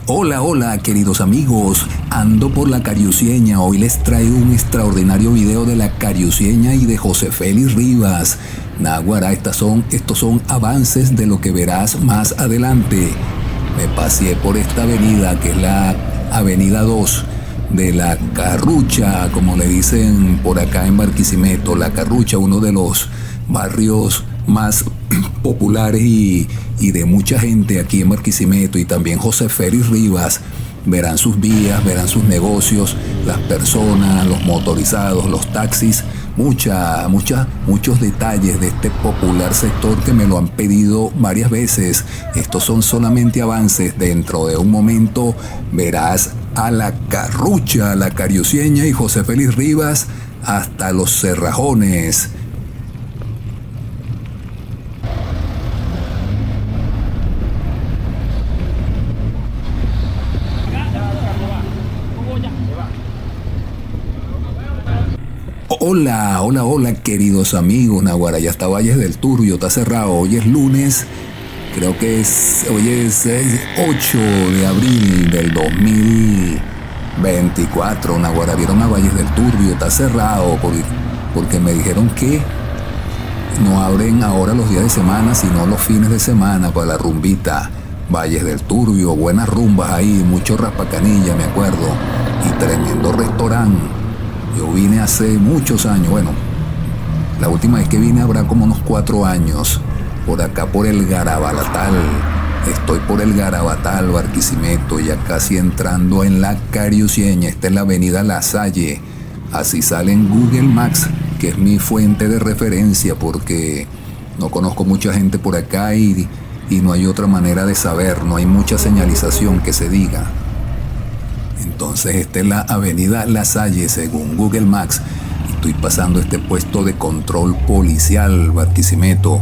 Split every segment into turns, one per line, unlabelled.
Hola, hola, queridos amigos. Ando por la Cariuceña. Hoy les traigo un extraordinario video de la Cariuceña y de José Félix Rivas. Naguará, estos son avances de lo que verás más adelante. Me paseé por esta avenida, que es la Avenida 2 de La Carrucha, como le dicen por acá en Barquisimeto. La Carrucha, uno de los barrios más populares y de mucha gente aquí en Barquisimeto. Y también José Félix Rivas. Verán sus vías, verán sus negocios, las personas, los motorizados, los taxis, muchos detalles de este popular sector que me lo han pedido varias veces. Estos son solamente avances. Dentro de un momento verás a La Carrucha, la Cariuceña y José Félix Rivas hasta Los Cerrajones. Hola, hola, hola, queridos amigos. Naguará, ya está Valles del Turbio, está cerrado. Hoy es lunes, creo que hoy es 8 de abril del 2024. Naguará, vieron a Valles del Turbio, está cerrado porque me dijeron que no abren ahora los días de semana, sino los fines de semana para la rumbita. Valles del Turbio, buenas rumbas ahí, mucho raspacanilla, me acuerdo, y tremendo restaurante. Yo vine hace muchos años, bueno, la última vez que vine habrá como unos 4 años, por acá por el Garabatal. Estoy por el Garabatal, Barquisimeto, ya casi entrando en la Cariuceña. Esta es la avenida La Salle. Así sale en Google Maps, que es mi fuente de referencia, porque no conozco mucha gente por acá y no hay otra manera de saber, no hay mucha señalización que se diga. Entonces esta es la avenida La Salle según Google Maps. Estoy pasando este puesto de control policial, Barquisimeto.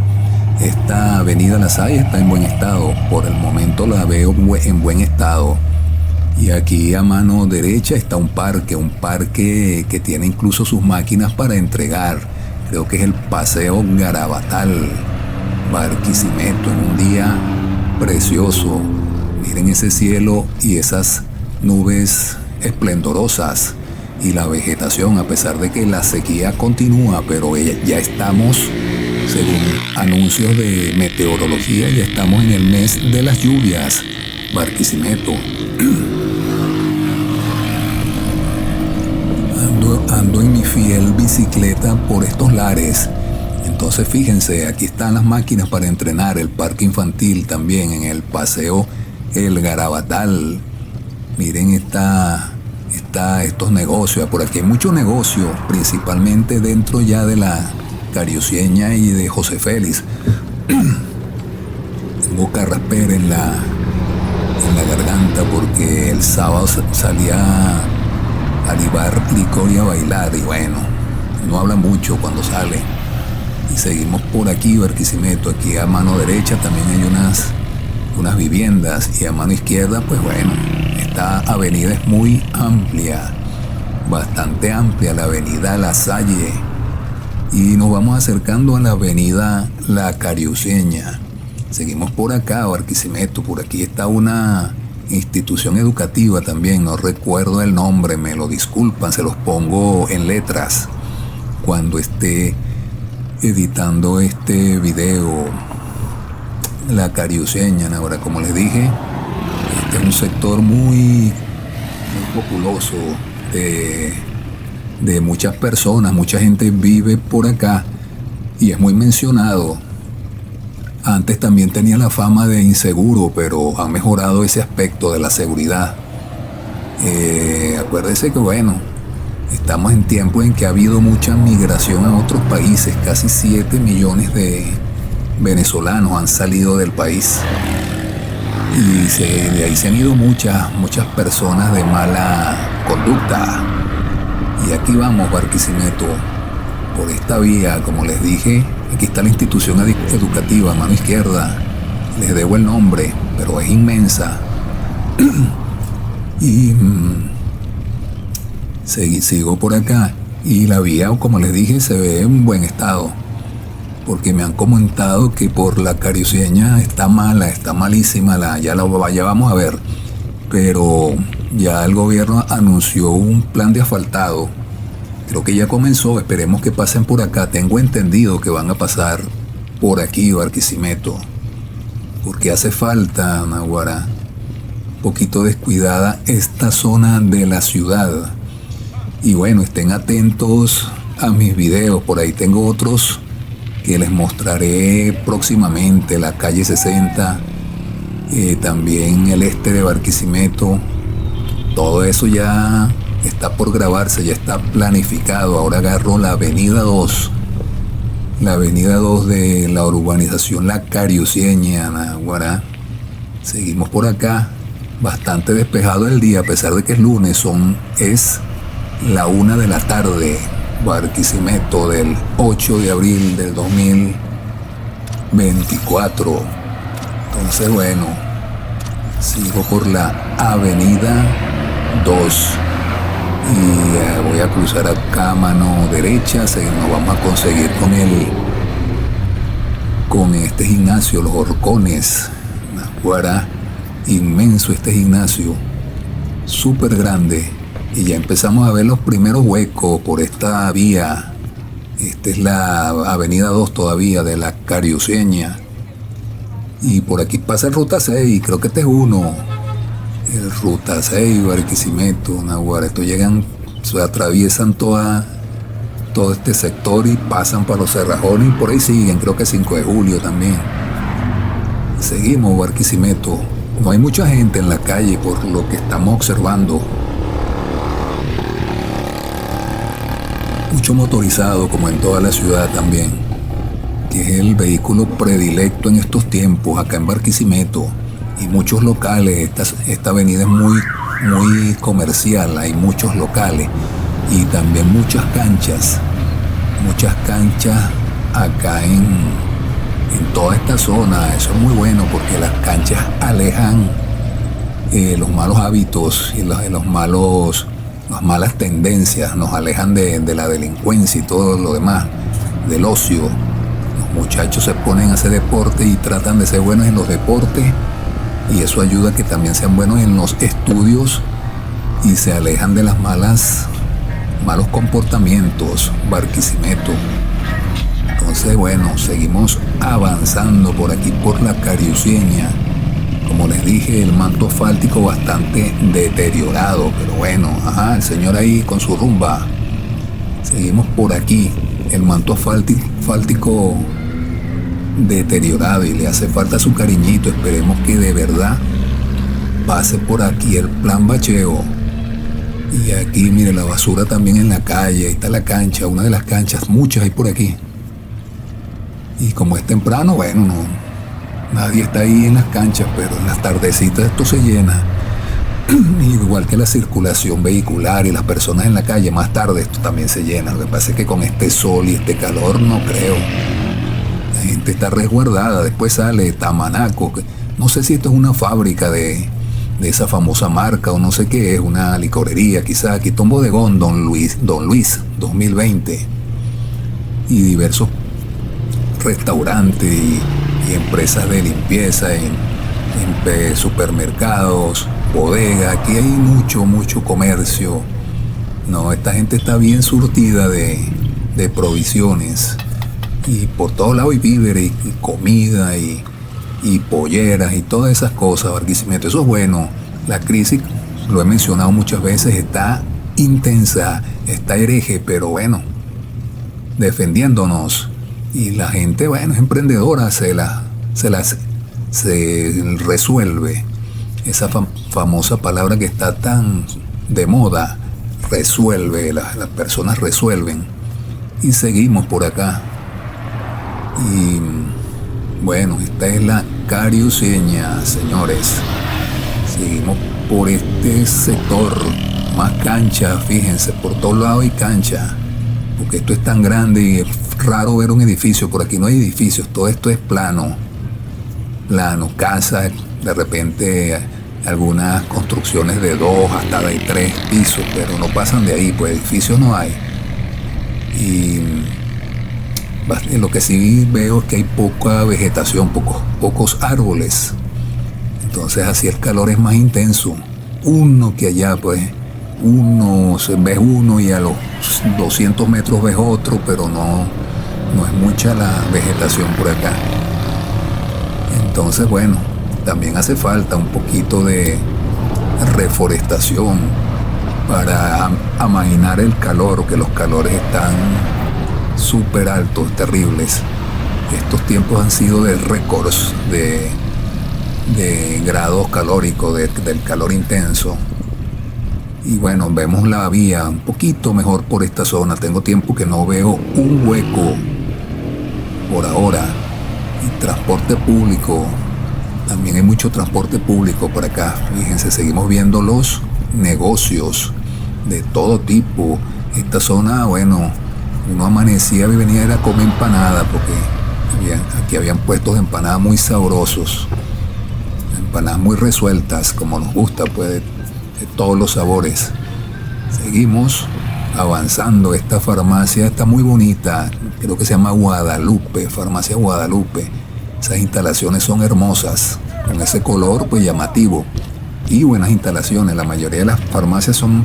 Esta avenida La Salle está en buen estado. Por el momento la veo en buen estado. Y aquí a mano derecha está un parque que tiene incluso sus máquinas para entregar. Creo que es el Paseo Garabatal, Barquisimeto, en un día precioso. Miren ese cielo y esas nubes esplendorosas y la vegetación, a pesar de que la sequía continúa, pero ya estamos, según anuncios de meteorología, ya estamos en el mes de las lluvias. Barquisimeto. Ando en mi fiel bicicleta por estos lares. Entonces fíjense, aquí están las máquinas para entrenar, el parque infantil también, en el paseo El Garabatal. Miren estos negocios. Por aquí hay muchos negocios, principalmente dentro ya de la Cariuceña y de José Félix. Tengo carraspera en la garganta porque el sábado salía a libar licor y a bailar. Y bueno, no habla mucho cuando sale. Y seguimos por aquí, Barquisimeto. Aquí a mano derecha también hay unas viviendas. Y a mano izquierda, pues bueno, esta avenida es muy amplia, bastante amplia, la avenida La Salle. Y nos vamos acercando a la avenida La Cariuceña. Seguimos por acá, Barquisimeto. Por aquí está una institución educativa también, no recuerdo el nombre, me lo disculpan, se los pongo en letras cuando esté editando este video. La Cariuceña, ahora, como les dije, este es un sector muy populoso de muchas personas, mucha gente vive por acá y es muy mencionado. Antes también tenía la fama de inseguro, pero han mejorado ese aspecto de la seguridad. Acuérdese que bueno, estamos en tiempos en que ha habido mucha migración a otros países. Casi 7 millones de venezolanos han salido del país. Y de ahí se han ido muchas personas de mala conducta. Y aquí vamos, Barquisimeto, por esta vía, como les dije. Aquí está la institución educativa, a mano izquierda. Les debo el nombre, pero es inmensa. Y sigo por acá. Y la vía, como les dije, se ve en buen estado. Porque me han comentado que por la Cariuceña está mala, está malísima. Ya vamos a ver. pero ya el gobierno anunció un plan de asfaltado. Creo que ya comenzó, esperemos que pasen por acá. Tengo entendido que van a pasar por aquí, Barquisimeto, porque hace falta, Naguará, un poquito descuidada esta zona de la ciudad. Y bueno, estén atentos a mis videos, por ahí tengo otros que les mostraré próximamente, la calle 60, también el este de Barquisimeto. Todo eso ya está por grabarse, ya está planificado. Ahora agarro la avenida 2, de la urbanización La Cariuceña, Naguará. Seguimos por acá, bastante despejado el día, a pesar de que es lunes, es la 1 de la tarde, Barquisimeto, del 8 de abril del 2024. Entonces, bueno, sigo por la avenida 2 y voy a cruzar acá a mano derecha. Nos vamos a conseguir con este gimnasio, Los Horcones. Naguará, inmenso este gimnasio, súper grande. Y ya empezamos a ver los primeros huecos por esta vía. Esta es la avenida 2 todavía de La Cariuceña. Y por aquí pasa el Ruta 6, creo que este es uno. El Ruta 6, Barquisimeto, Naguará. Estos llegan, se atraviesan todo este sector y pasan para los Cerrajones y por ahí siguen, creo que 5 de julio también. Seguimos, Barquisimeto. No hay mucha gente en la calle por lo que estamos observando. Mucho motorizado, como en toda la ciudad también, que es el vehículo predilecto en estos tiempos acá en Barquisimeto. Y muchos locales, esta avenida es muy comercial, hay muchos locales y también muchas canchas acá en toda esta zona. Eso es muy bueno porque las canchas alejan los malos hábitos y las malas tendencias, nos alejan de la delincuencia y todo lo demás, del ocio. Los muchachos se ponen a hacer deporte y tratan de ser buenos en los deportes, y eso ayuda a que también sean buenos en los estudios y se alejan de las malos comportamientos, Barquisimeto. Entonces, bueno, seguimos avanzando por aquí por La Cariuceña. Como les dije, el manto asfáltico bastante deteriorado, pero bueno, el señor ahí con su rumba. Seguimos por aquí, el manto asfáltico deteriorado y le hace falta su cariñito. Esperemos que de verdad pase por aquí el plan bacheo. Y aquí, mire, la basura también en la calle. Ahí está la cancha, una de las canchas, muchas hay por aquí. Y como es temprano, bueno, nadie está ahí en las canchas, pero en las tardecitas esto se llena. Igual que la circulación vehicular y las personas en la calle, más tarde esto también se llena. Lo que pasa es que con este sol y este calor no creo. La gente está resguardada. Después sale Tamanaco. No sé si esto es una fábrica de esa famosa marca o no sé qué es, una licorería quizá. Aquí está un bodegón, Don Luis 2020. Y diversos restaurantes y empresas de limpieza, en supermercados, bodegas. Aquí hay mucho comercio. No, esta gente está bien surtida de provisiones, y por todos lados hay víveres y comida y polleras y todas esas cosas, Barquisimeto. Eso es bueno. La crisis, lo he mencionado muchas veces, está intensa, está hereje, pero bueno, defendiéndonos. Y la gente, bueno, es emprendedora, se resuelve. Esa famosa palabra que está tan de moda, resuelve, las personas resuelven. Y seguimos por acá. Y bueno, esta es La Cariuceña, señores. Seguimos por este sector, más cancha, fíjense, por todos lados hay cancha, porque esto es tan grande y es raro ver un edificio. Por aquí no hay edificios, todo esto es plano, casas, de repente algunas construcciones de 2 hasta de 3 pisos, pero no pasan de ahí, pues edificios no hay. Y lo que sí veo es que hay poca vegetación, pocos árboles. Entonces así el calor es más intenso. uno que allá pues ves uno y a los 200 metros ves otro, pero no es mucha la vegetación por acá. Entonces bueno, también hace falta un poquito de reforestación para amainar el calor, que los calores están súper altos, terribles. Estos tiempos han sido de récords de grados calóricos, del calor intenso. Y bueno, vemos la vía un poquito mejor por esta zona. Tengo tiempo que no veo un hueco por ahora. Y transporte público, también hay mucho transporte público por acá. Fíjense, seguimos viendo los negocios de todo tipo. Esta zona, bueno, uno amanecía y venía a comer empanada, porque aquí habían puestos de empanadas muy sabrosos, empanadas muy resueltas, como nos gusta, pues, de todos los sabores. Seguimos avanzando. Esta farmacia está muy bonita, creo que se llama Guadalupe, Farmacia Guadalupe. Esas instalaciones son hermosas, con ese color pues llamativo, y buenas instalaciones. La mayoría de las farmacias son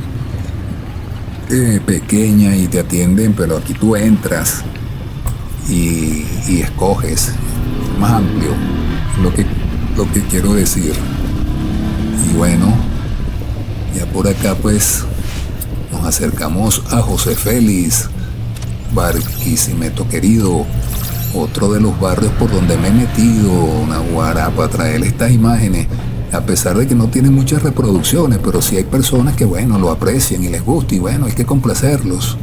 pequeñas y te atienden, pero aquí tú entras y escoges, más amplio, lo que quiero decir. Y bueno, ya por acá pues nos acercamos a José Félix, Barquisimeto querido, otro de los barrios por donde me he metido, Naguará, para traer estas imágenes, a pesar de que no tienen muchas reproducciones, pero sí hay personas que bueno, lo aprecian y les gusta, y bueno, hay que complacerlos.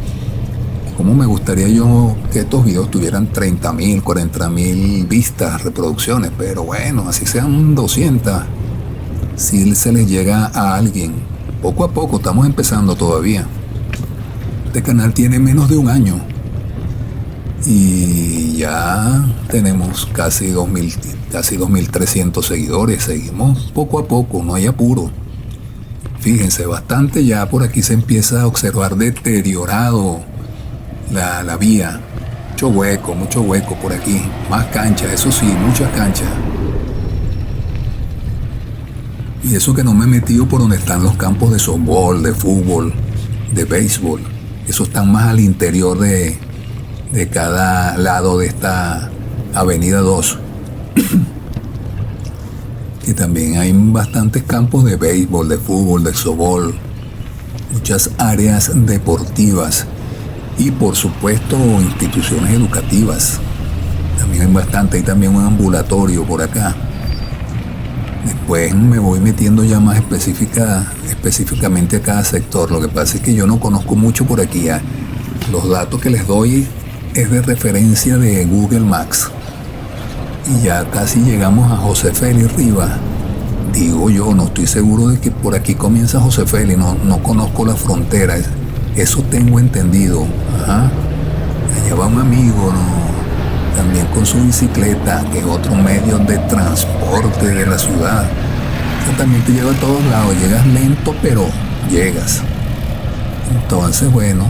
Como me gustaría yo que estos videos tuvieran 30.000, 40.000 vistas, reproducciones, pero bueno, así sean 200, si se les llega a alguien. Poco a poco, estamos empezando todavía. Este canal tiene menos de un año y ya tenemos casi 2.300 seguidores. Seguimos poco a poco, no hay apuro. Fíjense, bastante ya por aquí se empieza a observar deteriorado la vía. Mucho hueco por aquí. Más canchas, eso sí, muchas canchas. Y eso que no me he metido por donde están los campos de softball, de fútbol, de béisbol. Esos están más al interior de cada lado de esta Avenida 2. Y también hay bastantes campos de béisbol, de fútbol, de softball. Muchas áreas deportivas. Y por supuesto instituciones educativas. También hay bastante. Hay también un ambulatorio por acá. Después me voy metiendo ya más específicamente a cada sector. Lo que pasa es que yo no conozco mucho por aquí. Los datos que les doy es de referencia de Google Maps. Y ya casi llegamos a José Félix Rivas. Digo yo, no estoy seguro de que por aquí comienza José Félix. No conozco la frontera. Eso tengo entendido. Ajá. Allá va un amigo, ¿no? También con su bicicleta, que es otro medio de transporte de la ciudad. Eso también te lleva a todos lados. Llegas lento, pero llegas. Entonces, bueno,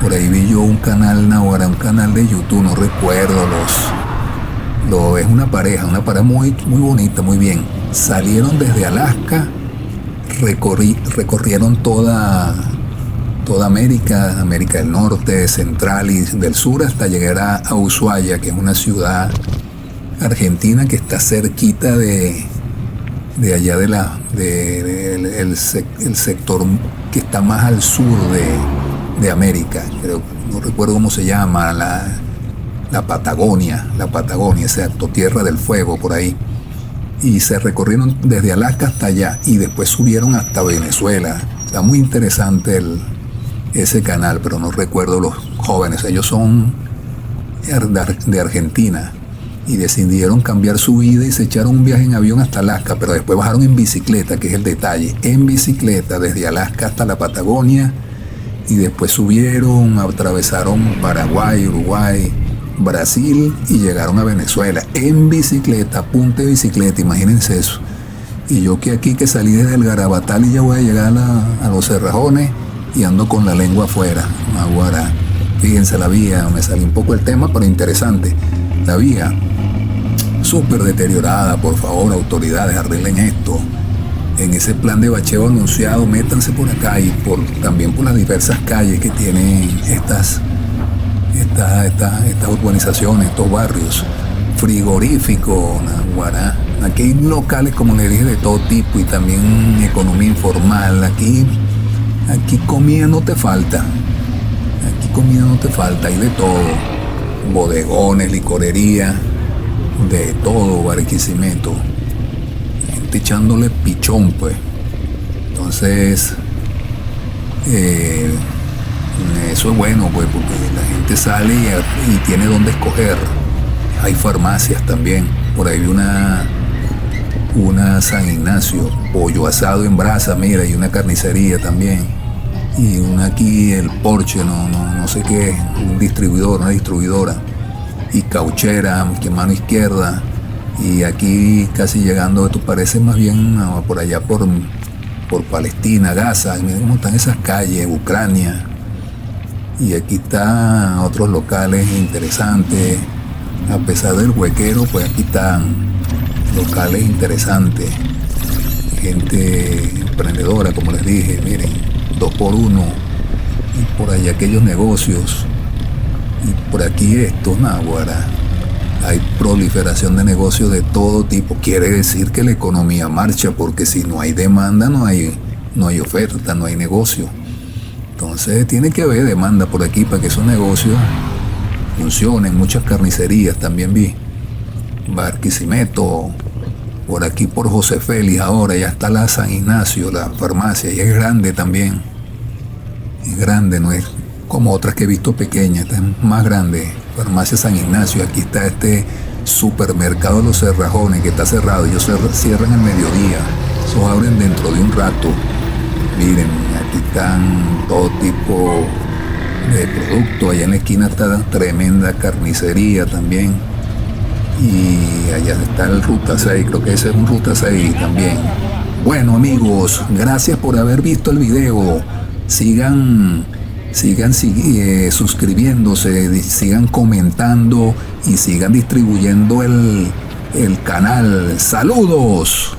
por ahí vi yo un canal Naguará, un canal de YouTube, no recuerdo es una pareja muy, muy bonita, muy bien. Salieron desde Alaska, recorrieron toda América del Norte, Central y del Sur, hasta llegar a Ushuaia, que es una ciudad argentina que está cerquita de allá el sector que está más al sur de América. Creo, no recuerdo cómo se llama, la Patagonia, exacto, Tierra del Fuego, por ahí. Y se recorrieron desde Alaska hasta allá y después subieron hasta Venezuela. Está muy interesante ese canal, pero no recuerdo los jóvenes. Ellos son de Argentina y decidieron cambiar su vida y se echaron un viaje en avión hasta Alaska, pero después bajaron en bicicleta, que es el detalle, en bicicleta desde Alaska hasta la Patagonia, y después subieron, atravesaron Paraguay, Uruguay, Brasil y llegaron a Venezuela en bicicleta, punta de bicicleta, imagínense eso. Y yo que aquí que salí desde el Garabatal y ya voy a llegar a los Cerrajones y ando con la lengua afuera, Naguará. Fíjense la vía, me salió un poco el tema, pero interesante. La vía súper deteriorada, por favor, autoridades, arreglen esto. en ese plan de bacheo anunciado, métanse por acá y también por las diversas calles que tienen estas urbanizaciones, estos barrios. Frigorífico, Naguará. Aquí hay locales, como les dije, de todo tipo y también economía informal. Aquí comida no te falta. Aquí comida no te falta, hay de todo. Bodegones, licorería, de todo, Barquisimeto. Gente echándole pichón, pues. Entonces, eso es bueno, pues, porque la gente sale y tiene donde escoger. Hay farmacias también. Por ahí vi una San Ignacio, pollo asado en brasa, mira, y una carnicería también. Y una aquí, el Porsche, no sé qué, un distribuidor, una distribuidora. Y cauchera, que mano izquierda. Y aquí casi llegando, esto parece más bien por allá por Palestina, Gaza. Miren cómo están esas calles, Ucrania. Y aquí están otros locales interesantes. A pesar del huequero, pues aquí están locales interesantes. Gente emprendedora, como les dije, miren, 2x1. Y por allá aquellos negocios. Y por aquí estos, Naguará. Hay proliferación de negocios de todo tipo. Quiere decir que la economía marcha, porque si no hay demanda, no hay oferta, no hay negocio. Entonces tiene que haber demanda por aquí para que esos negocios funcionen. Muchas carnicerías también vi. Barquisimeto, por aquí por José Félix ahora, ya está la San Ignacio, la farmacia, y es grande también. Es grande, no es como otras que he visto pequeñas, esta es más grande. Farmacia San Ignacio, aquí está este supermercado de los Cerrajones que está cerrado, ellos cierran al mediodía, esos abren dentro de un rato. Miren, aquí están todo tipo de productos, allá en la esquina está tremenda carnicería también, y allá está el Ruta 6, creo que ese es un Ruta 6 también. Bueno, amigos, gracias por haber visto el video. Sigan suscribiéndose, sigan comentando y sigan distribuyendo el canal. ¡Saludos!